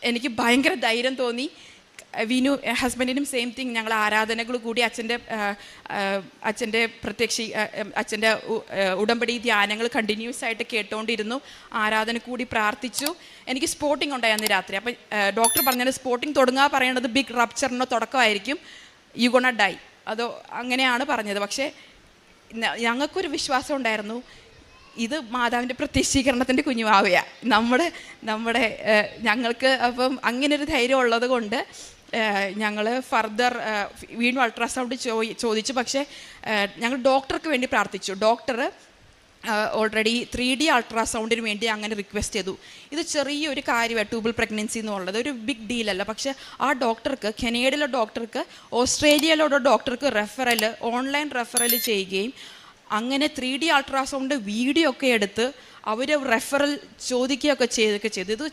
എനിക്ക് ഭയങ്കര ധൈര്യം തോന്നി. വിനു ഹസ്ബൻഡിനും സെയിം തിങ്. ഞങ്ങൾ ആരാധനകൾ കൂടി അച്ഛൻ്റെ അച്ഛൻ്റെ ഉടമ്പടി ധ്യാനങ്ങൾ കണ്ടിന്യൂസ് ആയിട്ട് കേട്ടുകൊണ്ടിരുന്നു. ആരാധന കൂടി പ്രാർത്ഥിച്ചു. എനിക്ക് സ്പോട്ടിംഗ് ഉണ്ടായിരുന്നു രാത്രി. അപ്പം ഡോക്ടർ പറഞ്ഞത് സ്പോട്ടിംഗ് തുടങ്ങുക പറയേണ്ടത് ബിഗ് റപ്ചറിൻ്റെ തുടക്കമായിരിക്കും, യു ഗോണ ഡൈ, അതോ അങ്ങനെയാണ് പറഞ്ഞത്. പക്ഷേ ഞങ്ങൾക്കൊരു വിശ്വാസം ഉണ്ടായിരുന്നു, ഇത് മാതാവിൻ്റെ പ്രത്യക്ഷീകരണത്തിൻ്റെ കുഞ്ഞുമാവയാണ് ഞങ്ങൾക്ക്. അപ്പം അങ്ങനൊരു ധൈര്യം ഉള്ളത് കൊണ്ട് ഞങ്ങൾ ഫർദർ വീണ്ടും അൾട്രാസൗണ്ട് ചോദിച്ചു. പക്ഷേ ഞങ്ങൾ ഡോക്ടർക്ക് വേണ്ടി പ്രാർത്ഥിച്ചു. ഡോക്ടർ ഓൾറെഡി 3D അൾട്രാസൗണ്ടിന് വേണ്ടി അങ്ങനെ റിക്വസ്റ്റ് ചെയ്തു. ഇത് ചെറിയൊരു കാര്യമാണ്, ട്യൂബൽ പ്രഗ്നൻസി എന്നുള്ളത് ഒരു ബിഗ് ഡീലല്ല. പക്ഷേ ആ ഡോക്ടർക്ക്, കനേഡയിലെ ഡോക്ടർക്ക്, ഓസ്ട്രേലിയയിലുള്ള ഡോക്ടർക്ക് ഓൺലൈൻ റെഫറൽ ചെയ്യുകയും അങ്ങനെ 3D അൾട്രാസൗണ്ട് വീഡിയോ ഒക്കെ എടുത്ത് അവർ റെഫറൽ ചോദിക്കുകയൊക്കെ ചെയ്തു. ഇത്